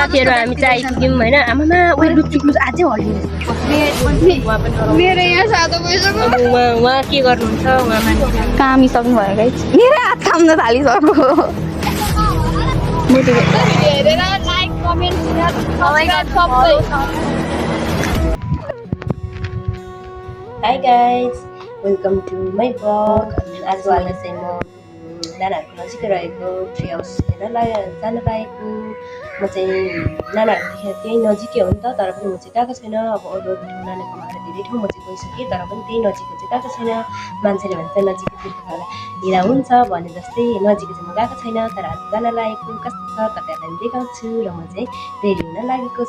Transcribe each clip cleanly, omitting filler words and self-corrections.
साथीहरु हामी चाहिँ आइपुग्यौँ हैन आमामा उयो लुच्चुक अझै हल्लिन्छ मेरो यहाँ सातो भइसक्यो अब उहाँ के गर्नुहुन्छ उहाँ मान्छे कामिसक्नु भयो गाइस मेरो हात थाम्न थालिसक्यो हेरेर लाइक कमेन्ट सब्स्क्राइब सबै hi guys welcome to my blog आजकल चाहिँ म नानाहरूको नजिकै रहेको ट्री हाउस हेर्न जान लागेको म चाहिँ नानाहरूदेखि त्यही नजिकै हो नि त तर पनि म चाहिँ गएको छैन अब अरू अरू ठाउँ नानाको भएर धेरै ठाउँ म चाहिँ गइसकेँ तर पनि त्यही नजिकको चाहिँ गएको छैन मान्छेले भन्छ नजिकको तीर्थस्थल हिँडा हुन्छ भने जस्तै नजिकको चाहिँ म गएको छैन तर आज जान लागेको कस्तो छ तपाईँहरूलाई देखाउँछु र म चाहिँ रेडी हुन लागेको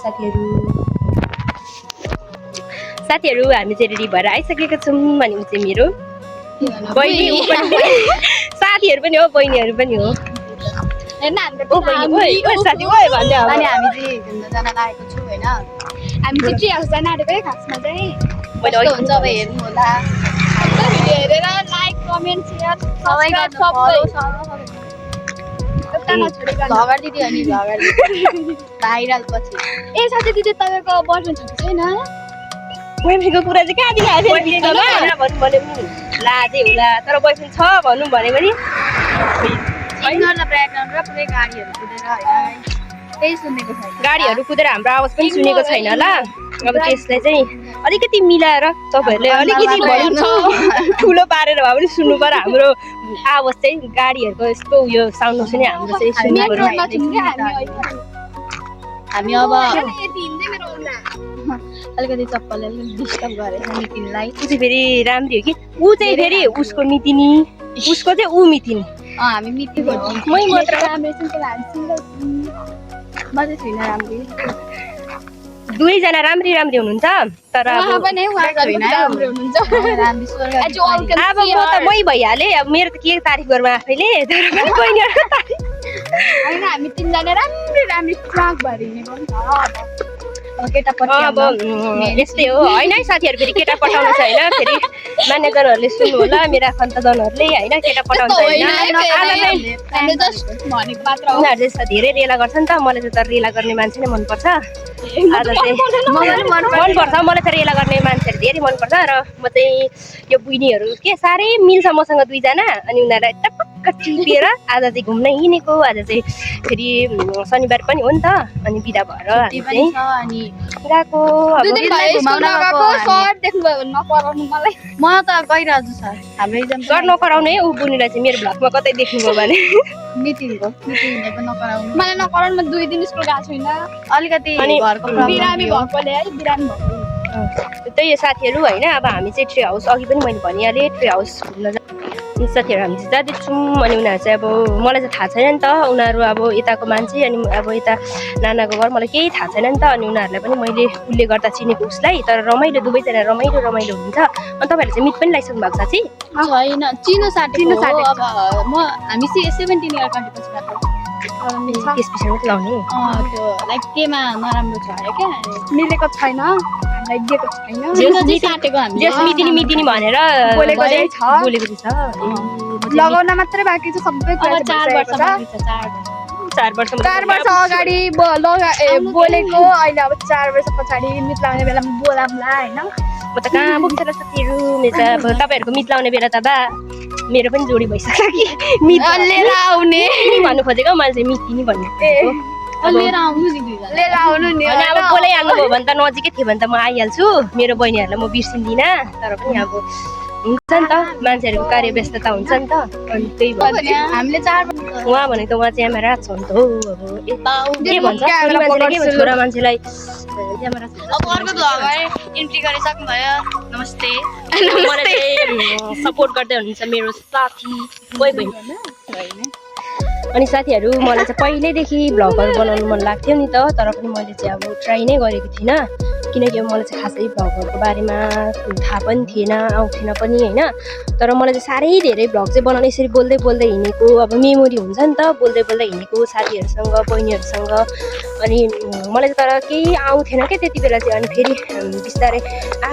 साथीहरू हामी चाहिँ रेडी भएर आइसकेको छौँ अनि ऊ चाहिँ मेरो बहिनी ऊ पनि साथीहरू पनि हो बहिनीहरू पनि हो हैन ओ बहिनी ओइ साथी ओइ भन्दै अनि हामी चाहिँ घुम्न जान लागेको छु हैन हामी चाहिँ ट्री हाउस जान आँटेको है खासमा चाहिँ कस्तो हुन्छ अब हेर्नु होला हेरेर लाइक कमेन्ट सेयर सब्स्क्राइब सबै भगर दिदी अनि भगर भाइरल पछि ए साथी दिदी तपाईको बोयफ्रेन्ड छ कि छैन बोयफ्रेन्डको कुरा चाहिँ कहाँ दिन आएको भन्नु भने पनि लाजै होला तर बोयफ्रेन्ड छ भन्नु भनेको नि इग्नोरलाई ब्रेक गरेर पुरै गाडीहरु कुदेर हैन त्यही सुनेको छैन गाडीहरु कुदेर हाम्रो आवाज पनि सुनेको छैन ल अब त्यसलाई चाहिँ अलिकति मिलाएर तपाईहरुले अलिकति भोल्युम ठुलो पारेर भए पनि सुन्नु पर्यो हाम्रो आवाज चाहिँ गाडीहरुको यस्तो उयो साउन्ड नसुने हाम्रो चाहिँ सुन्नु पर्यो हामी अब अलिकति चप्पलले डिस्टर्ब गरेछ नितिनलाई ऊ चाहिँ फेरि राम्री हो कि ऊ चाहिँ फेरि उसको मितिनी उसको चाहिँ ऊ मितिनी हामी मिति गर्छौँ मै मात्र राम्रो सिंगल हामी सिंगल म चाहिँ छैन राम्रो दुवैजना राम्री हुनुहुन्छ तर अब पनि राम्रो हुनुहुन्छ अब म त मै भइहालेँ अब मेरो त के तारिफ गर्नु आफैले तर पनि बहिनीहरुको तारिफ हैन हामी तीनजना राम्रो फ्रक भरिने पनि छ अब केटापट्टि अब यस्तै हो हैन है साथीहरु फेरि केटा पठाउनु छ हैन फेरि म्यानेजरहरुले सुन्नु होला मेरा आफन्तजनहरुले हैन केटा पठाउनु छ हैन हामी जस्ट भनेको मात्र हो उनीहरु चाहिँ धेरै रेला गर्छ नि त मलाई चाहिँ तर रेला गर्ने मान्छे नै मन पर्छ आज चाहिँ मन पर्छ मलाई चाहिँ रेला गर्ने मान्छेहरु धेरै मन पर्छ र म चाहिँ यो बुइनीहरु के साह्रै मिल्छ मसँग दुईजना अनि उनीहरुलाई टपक्क टिपेर आज चाहिँ घुम्न हिँडेको आज चाहिँ फेरि शनिबार पनि हो नि त अनि बिदा भएर हामी चाहिँ अनि गएको अब म त गइरहेछु सर हाम्रो एक्जाम सर नकराउने ऊ बुनीलाई चाहिँ मेरो भ्लगमा कतै देख्नुभयो भने मिटिङको नकराउनु मलाई नकराउनु म 2 दिन स्कुल गएको छैन अलिकति घरको बिरामी भएकोले है बिरामी भएको त्यही साथीहरू हैन अब हामी चाहिँ ट्री हाउस अघि पनि मैले भनिहालेँ ट्री हाउस घुम्न साथीहरू हामी चाहिँ जाँदैछौँ अनि उनीहरू चाहिँ अब मलाई चाहिँ थाहा छैन नि त उनीहरू अब यताको मान्छे अनि अब यता नानाको घर मलाई केही थाहा छैन नि त अनि उनीहरूलाई पनि मैले उसले गर्दा चिनेको उसलाई तर रमाइलो दुवैजना रमाइलो हुनुहुन्छ अनि तपाईँहरूले चाहिँ मिट पनि लगाइसक्नु भएको साथी छैन चिनो साथी अब म हामी 17 इयर कन्टिन्युस गएको त्यस पछाडि मात्रै लाउने त्यो लाइक केमा नराम्रो छ अरे क्या मिलेको छैन हामीलाई दिएको छैन साटेको हामी जस मितिनी भनेर बोलेको छ लगाउन मात्रै बाँकी छ सबै कुरा 4 वर्ष अगाडि बोलेको अहिले अब 4 वर्ष पछाडि मित लाउने बेलामा बोलाम्ला हैन म त कहाँ पुग्छ र साथीहरू मेरो त तपाईँहरूको मित लाउने बेला त बा मेरो पनि जोडी भइसक्यो कि मित लिएर आउने भन्नु खोजेको मैले चाहिँ मितिनी भन्नु लिएर आउनु नि लिएर आउनु नि अनि अब बोलाइहाल्नु भयो भने त नजिकै थियो भने त म आइहाल्छु मेरो बहिनीहरूलाई म बिर्सिन्दिनँ तर पनि अब हुन्छ नि त मान्छेहरूको कार्य व्यस्तता हुन्छ नि त अनि त्यही भएर हामीले 4 उहाँ भनेको त उहाँ चाहिँ आमा राज छ नि त हो अब के भन्छ छोरा मान्छेलाई अब अर्को भ्लगमा इन्ट्री गरिसक्नु भयो नमस्ते मलाई सपोर्ट गर्दै हुनुहुन्छ मेरो साथी कोही बहिनी अनि साथीहरू मलाई चाहिँ पहिल्यैदेखि भ्लगहरू बनाउनु मन लाग्थ्यो नि त तर पनि मैले चाहिँ अब ट्राई नै गरेको थिइनँ किनकि मलाई चाहिँ खासै भ्लगहरूको बारेमा थाहा पनि थिएन, आउँथेन पनि होइन। तर मलाई चाहिँ साह्रै धेरै भ्लग चाहिँ बनाउने यसरी बोल्दै बोल्दै हिँडेको अब मेमोरी हुन्छ नि त, बोल्दै बोल्दै हिँडेको साथीहरूसँग बहिनीहरूसँग। अनि मलाई चाहिँ तर केही आउँथेन क्या त्यति बेला चाहिँ। अनि फेरि बिस्तारै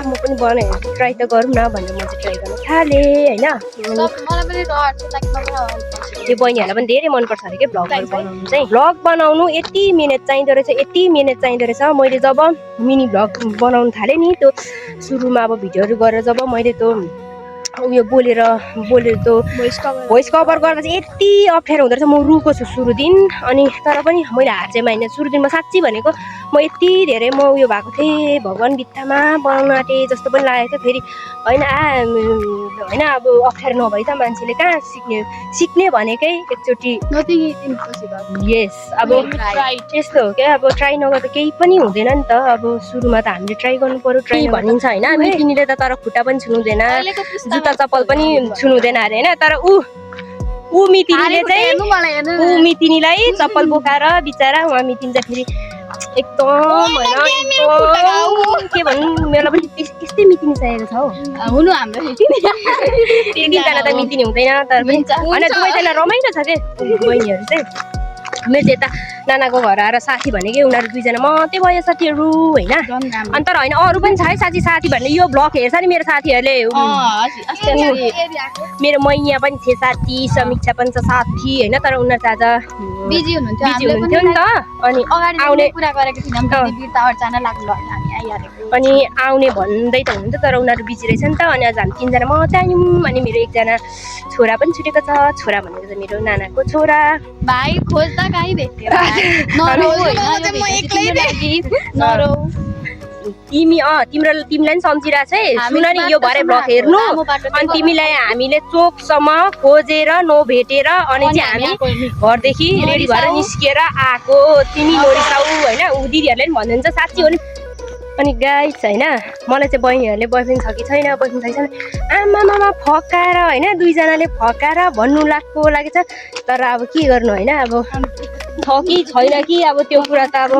म पनि बनाएँ ट्राई त गरौँ न भनेर म चाहिँ ट्राई गर्न थालेँ होइन। त्यो बहिनीहरूलाई पनि धेरै मनपर्छ अरे क्या भ्लगहरू बनाउनु चाहिँ। भ्लग बनाउनु यति मिहिनेत चाहिँदो रहेछ, यति मिहिनेत चाहिँदो रहेछ। मैले जब मिनी भ्लग बनाउनु थालेँ नि, त्यो सुरुमा अब भिडियोहरू गरेर जब मैले त्यो उयो बोलेर त्यो भोइस कभर गर्दा चाहिँ यति अप्ठ्यारो हुँदो रहेछ। म रुको छु सुरु दिन, अनि तर पनि मैले हार चाहिँ मानिनँ। सुरु दिन म साँच्ची भनेको म यति धेरै म उयो भएको थिएँ, भगवान् बित्थामा बनाउन आँटेँ जस्तो पनि लागेको थियो। फेरि होइन अब अप्ठ्यारो नभई त मान्छेले कहाँ सिक्ने भनेकै एकचोटि यस अब यस्तो हो क्या। अब ट्राई नगर्दा केही पनि हुँदैन नि त। अब सुरुमा त हामीले ट्राई गर्नु पर्यो, ट्राई भनिन्छ होइन। मितिनीले त तर खुट्टा पनि छुनुहुँदैन, जुत्ता चप्पल पनि छुनुहुँदैन अरे होइन। तर ऊ मितिनीलाई चप्पल बोकाएर बिचरा उहाँ मितिनी चाहिँ फेरि एकदम होइन के भन्नु, मेरो पनि त्यस्तै मितिनी चाहिएको छ हौ। हुनु हाम्रो तिनजना त मितिनी हुँदैन, तर पनि होइन दुवैजना रमाइलो छ के बहिनीहरू चाहिँ। मेरो चाहिँ यता नानाको घर आएर साथी भनेकै उनीहरू दुईजना मात्रै भयो साथीहरू होइन। अनि तर होइन अरू पनि छ है साथी भन्ने। यो भ्लग हेर्छ नि मेरो साथीहरूले, मेरो मैया पनि थिए साथी, समीक्षा पनि छ साथी होइन। तर उनीहरू चाहिँ आज बिजी हुनुहुन्थ्यो नि त। अनि आउने अनि आउने भन्दै त हुन्थ्यो, तर उनीहरू बिजी रहेछ नि त। अनि आज हामी तिनजना मात्रै आयौँ। अनि मेरो एकजना छोरा पनि छुटेको छ। छोरा भनेको चाहिँ मेरो नानाको छोरा। भाइ खोज्दा कहीँ भेट्यो तिमीलाई पनि सम्झिरहेको छ है। सुन नि यो भरे भ्लग हेर्नु, अनि तिमीलाई हामीले चोकसम्म खोजेर नभेटेर अनि चाहिँ हामी घरदेखि रेडी भएर निस्किएर आएको। तिमी नरिसाउ होइन, ऊ दिदीहरूले पनि भन्नुहुन्छ साँच्ची हो नि। अनि गाइस होइन मलाई चाहिँ बहिनीहरूले बोयफ्रेन्ड छ कि छैन, बोयफ्रेन्ड छ कि छैन आमामा फकाएर होइन दुईजनाले फकाएर भन्नु लागेछ। तर अब के गर्नु होइन, अब छ कि छैन कि अब त्यो कुरा त अब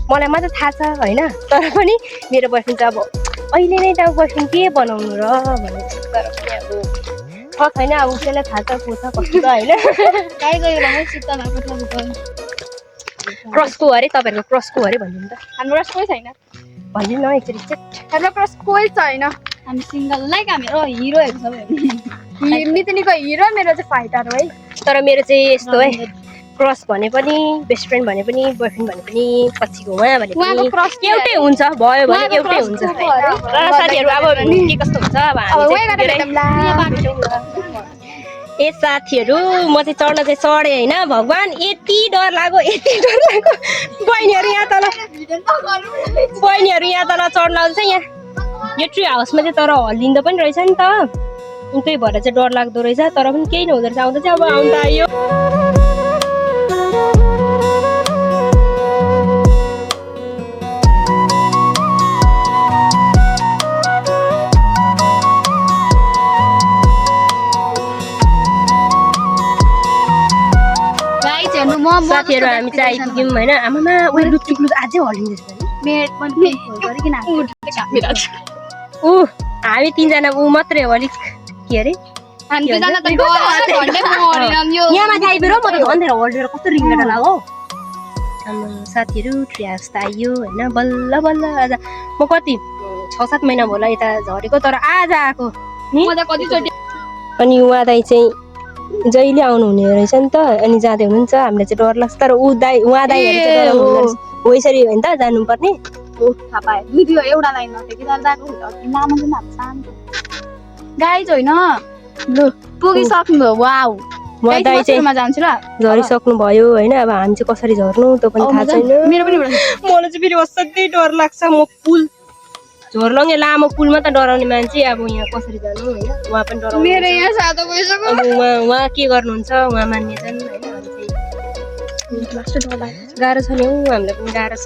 मलाई मात्रै थाहा छ होइन। तर पनि मेरो बोयफ्रेन्ड चाहिँ अब अहिले नै त अब बोयफ्रेन्ड के बनाउनु र भनेर। तर पनि अब छ छैन अब उसैलाई थाहा छ को छ कस्तो त होइन। क्रसको अरे तपाईँहरूको क्रसको अरे भनिदिनु त। हाम्रो क्रस कोही छैन, भनिदिनु न एकचोटि चाहिँ। हाम्रो क्रस कोही छैन, हामी सिङ्गल लाइक हाम्रो हिरोहरू सब। मितिनीको हिरो, मेरो चाहिँ फाइटर हो है। तर मेरो चाहिँ यस्तो है, क्रस भने पनि बेस्ट फ्रेन्ड भने पनि बोयफ्रेन्ड भने पनि पछिको उहाँ भने पनि एउटै हुन्छ, भयो भने एउटै हुन्छ। साथीहरू अब के कस्तो हुन्छ अब ए साथीहरू म चाहिँ चढ्न चाहिँ चढेँ होइन। भगवान् यति डर लाग्यो बहिनीहरू यहाँ तल चढ्न आउँछ। यहाँ यो ट्री हाउसमा चाहिँ तर हल्लिँदो पनि रहेछ नि त, त्यही भएर चाहिँ डर लाग्दो रहेछ। तर पनि केही नहुँदो रहेछ, आउँदा चाहिँ अब आउनु त आयो। साथीहरू हामी चाहिँ आइपुग्यौँ होइन। आमामा उयो लुक्चुक्लु अझै हल्लिँदैछ ऊ हामी तिनजना ऊ मात्रै हो अलिक के अरे यहाँमा आइपुग्यो। म त झन् धेरै हल्लिएर कस्तो रिङ्गटा लाग्यो साथीहरू। ट्री हाउस त आइयो होइन बल्ल बल्ल। आज म कति 6-7 महिना होला यता झरेको, तर आज आएको नि। अनि उहाँ दाइ चाहिँ जहिले आउनुहुने रहेछ नि त, अनि जाँदै हुनुहुन्छ। हामीलाई चाहिँ डर लाग्छ, तर उहाँ दाइहरू चाहिँ डराउनु हो यसरी हो नि त जानुपर्ने। थाहा पाएँ भिडियो एउटा लाइन नथ्यो कि गाइज होइन लु पुगिसक्नु वाउ। उहाँ दाइ चाहिँ झरिसक्नु भयो होइन। अब हामी चाहिँ कसरी झर्नु त्यो पनि थाहा छैन। मेरो पनि मलाई चाहिँ फेरि असाध्यै डर लाग्छ। म पुल झोर्लङ्गे लामो पुलमा त डराउने मान्छे, अब यहाँ कसरी जानु होइन। उहाँ पनि डराउनु, मेरो यहाँ सातो भइसक्यो। अब उहाँ के गर्नुहुन्छ, उहाँ मान्ने छन् होइन। गाह्रो छ नि हौ, हामीलाई पनि गाह्रो छ।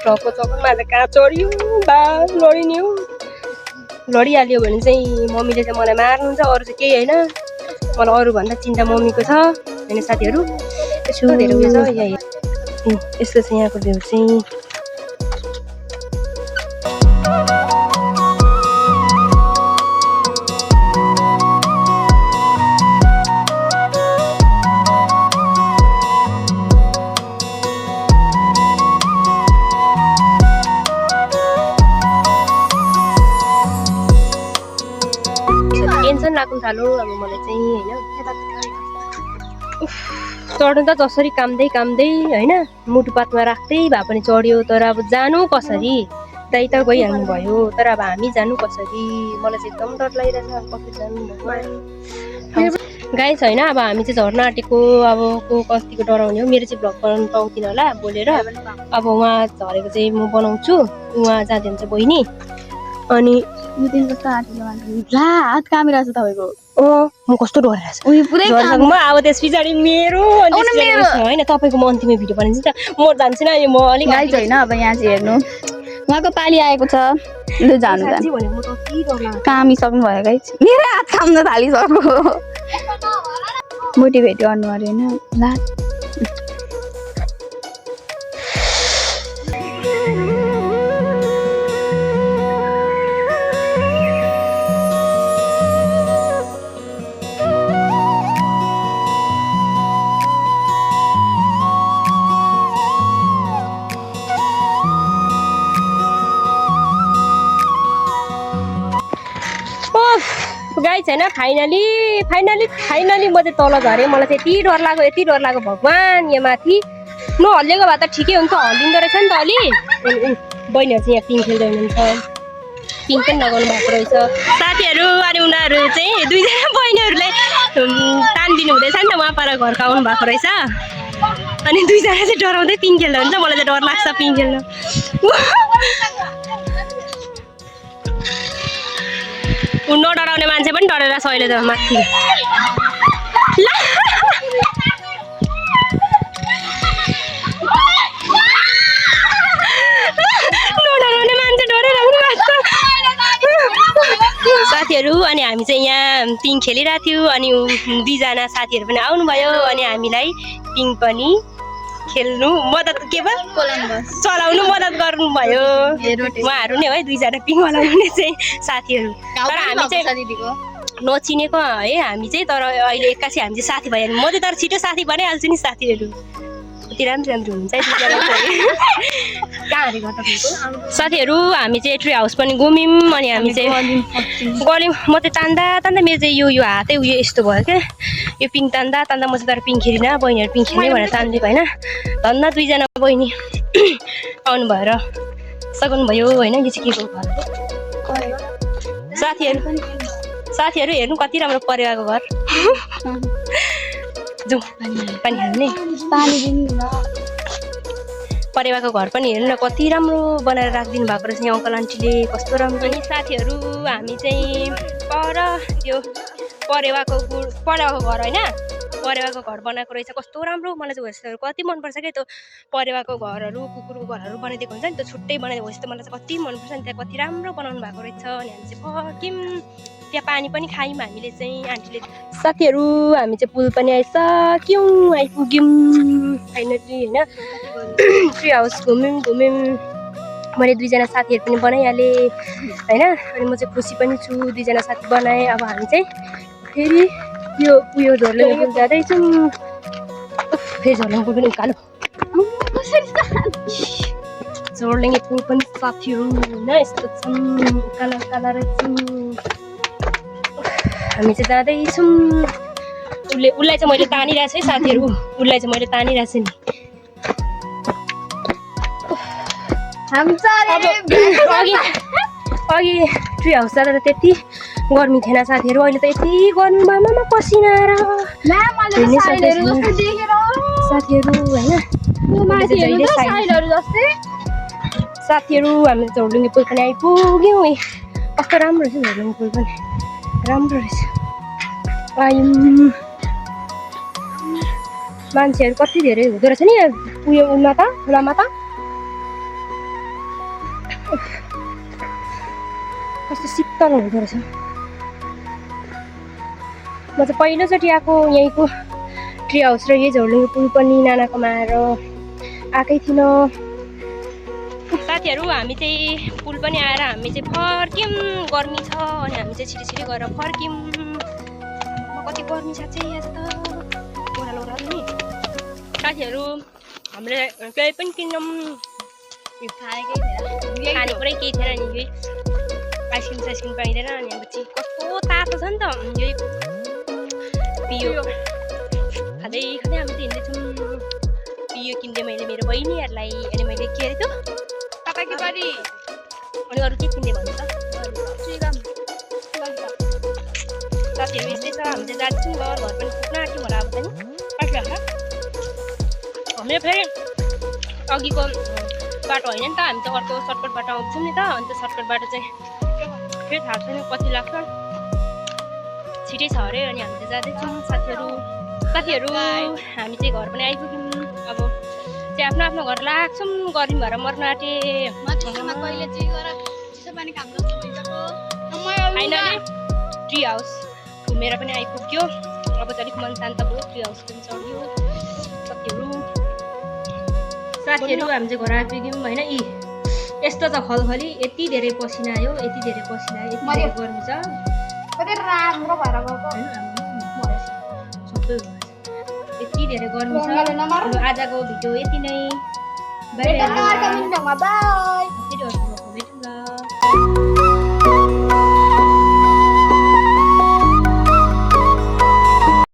ट्रकको चक्करमा आज कहाँ चढ्यो बा लडिने हो। लडिहाल्यो भने चाहिँ मम्मीले चाहिँ मलाई मार्नुहुन्छ, अरू चाहिँ केही होइन। मलाई अरूभन्दा चिन्ता मम्मीको छ होइन साथीहरू। यसो धेरै उयो छ यहाँ। यस्तो छ यहाँको भ्यू चाहिँ। थालो अब मलाई चाहिँ होइन चढ्नु त जसरी कामदै होइन मुटुपातमा राख्दै भए पनि चढ्यो तर अब जानु कसरी त्यही त गइहाल्नु भयो तर अब हामी जानु कसरी मलाई चाहिँ एकदम डर लागिरहेछ कसरी जानु भगवान् गाइस होइन अब हामी चाहिँ झर्न आँटेको अब को कतिको डराउने हो मेरो चाहिँ भ्लग बनाउनु पाउँदिनँ होला बोलेर अब उहाँ झरेको चाहिँ म बनाउँछु उहाँ जाँदै हुन्छ बहिनी अनि हात कामिरहेछ तपाईँको म कस्तो डराइरहेछ पुरै म अब त्यस पछाडि मेरो होइन तपाईँको म अन्तिमै भिडियो बनाइदिन्छु नि त म जान्छु नि म अलिक होइन अब यहाँ चाहिँ हेर्नु उहाँको पाली आएको छ लु जानु कामिसक्नु भयो गाइस मेरो हात काम्न थालिसक्यो मोटिभेट गर्नु अरे होइन ला गाइस होइन फाइनली म चाहिँ तल झरेँ मलाई चाहिँ यति डर लाग्यो भगवान् यहाँ माथि नहल्लिएको भए त ठिकै हुन्छ हल्लिँदो रहेछ नि त अलि बहिनीहरू चाहिँ यहाँ पिङ खेल्दै हुनुहुन्छ पिङ पनि लगाउनु भएको रहेछ साथीहरू अनि उनीहरू चाहिँ दुईजना बहिनीहरूलाई तानिदिनु हुँदैछ नि त उहाँ पर घरको आउनु भएको रहेछ अनि दुईजना चाहिँ डराउँदै पिङ खेल्दा हुन्छ मलाई चाहिँ डर लाग्छ पिङ खेल्न नडराउने मान्छे पनि डरेर सहिले त माथि नडराउने मान्छे डरेर साथीहरू अनि हामी चाहिँ यहाँ पिङ खेलिरहेको थियौँ अनि दुईजना साथीहरू पनि आउनुभयो अनि हामीलाई पिङ पनि खेल्नु मद्दत के भयो चलाउनु मद्दत गर्नुभयो उहाँहरू नै है दुईजना पिङ लगाउने चाहिँ साथीहरू तर हामी चाहिँ नचिनेको है हामी चाहिँ तर अहिले एक्कासी हामी चाहिँ साथी भयो म चाहिँ तर छिटो साथी बनाइहाल्छु नि साथीहरू कति राम्रो हुन्छ साथीहरू हामी चाहिँ ट्री हाउस पनि घुम्यौँ अनि हामी चाहिँ गऱ्यौँ म चाहिँ तान्दा मेरो चाहिँ यो हातै उयो यस्तो भयो क्या यो पिङ तान्दा म चाहिँ तर पिङ खेलिनँ बहिनीहरू पिङ खेल्ने भनेर तानिदिएको होइन धन्न दुईजना बहिनी आउनु भएर सघाउनु भयो होइन यो चाहिँ के को घर साथीहरू हेर्नु कति राम्रो परेवाको घर जाउँ पानी हाल्ने परेवाको घर पनि हेर्नु न कति राम्रो बनाएर राखिदिनु भएको रहेछ यहाँ अङ्कल आन्टीले कस्तो राम्रो नि साथीहरू हामी चाहिँ पर त्यो परेवाको घर होइन परेवाको घर बनाएको रहेछ कस्तो राम्रो मलाई चाहिँ होस्टहरू कति मनपर्छ क्या त्यो परेवाको घरहरू कुकुरको घरहरू बनाइदिएको हुन्छ नि त्यो छुट्टै बनाइदिएको होस् त मलाई चाहिँ कति मनपर्छ नि त्यहाँ कति राम्रो बनाउनु भएको रहेछ अनि हामी चाहिँ फर्क्यौँ त्यहाँ पानी पनि खायौँ हामीले चाहिँ आन्टीले साथीहरू हामी चाहिँ पुल पनि आइपुग्यौँ फाइनली होइन ट्री हाउस घुम्यौँ मैले दुईजना साथीहरू पनि बनाइहालेँ होइन अनि म चाहिँ खुसी पनि छु दुईजना साथी बनाएँ अब हामी चाहिँ फेरि यो उयो झोर्लेङ्गे पुल जाँदैछौँ फेरि झोर्लेङ्गे पुल पनि उकालो झोर्लेङ्गे पुल पनि साथीहरू होइन यस्तो छौँ उकालो रहेछौँ हामी चाहिँ जाँदैछौँ उसलाई चाहिँ मैले तानिरहेको छु है साथीहरू उसलाई चाहिँ मैले तानिरहेको छु नि अघि ट्री हाउस जाँदा त त्यति गर्मी थिएन साथीहरू अहिले त यति गर्मीमा पसिना आएर साथीहरू होइन साथीहरू हामी झोर्लुङ्गे पुल पनि आइपुग्यौँ कस्तो राम्रो रहेछ झोर्लुङ्गे पुल पनि राम्रो रहेछ आयौँ मान्छेहरू कति धेरै हुँदो रहेछ नि उयो उमा त खोलामा त कस्तो शीतल हुँदो रहेछ म चाहिँ पहिलोचोटि आएको यहीँको ट्री हाउस र यही झोर्लुङ्गे पुल पनि नानाकोमा आएर आएकै थिइनँ साथीहरू हामी चाहिँ पुल पनि आएर हामी चाहिँ फर्क्यौँ गर्मी छ अनि हामी चाहिँ छिटो गएर फर्क्यौँ कति गर्मी छ चाहिँ आज त ओह्रालो नि साथीहरू हामीले केही पनि किन्यौँ खाने कुरै केही थिएन नि आइसक्रिम पाइँदैन अनि अब चाहिँ कस्तो तातो छ नि त यही पियो खाँदै खाँदै हामी चाहिँ हिँड्दैछौँ पियो किन्दै मैले मेरो बहिनीहरूलाई अनि मैले के अरे त्यो तपाईँको बडी अनि अरू के किन्ने भन्नु त श्रीराम साथीहरू यस्तै छ हामी चाहिँ जान्छौँ घर पनि पुग्न आँट्यौँ होला अब चाहिँ कहिले होला हामीले फेरि अघिको बाटो होइन नि त हामी चाहिँ अर्को सर्टकट बाटो आउँछौँ नि त अन्त सर्टकट बाटो चाहिँ फेरि थाहा छैन कति लाग्छ छिटै छ अरे अनि हामी चाहिँ जाँदैछौँ साथीहरू हामी चाहिँ घर पनि आइपुग्यौँ अब चाहिँ आफ्नो आफ्नो घर लाग्छौँ गर्मी भएर मर्न आँटे कहिले चाहिँ गर चिसो पानी काम गर्छ फाइनली ट्री हाउस घुमेर पनि आइपुग्यो अब चाहिँ अलिक मन शान्त भयो ट्री हाउस पनि चढ्यो साथीहरू हामी चाहिँ घर आइपुग्यौँ होइन यी यस्तो छ खलखली यति धेरै पसिना आयो यति धेरै गर्मी छ राम्रो भएर गएको सबै यति धेरै गर्मी छ आजको भिडियो यति नै बाई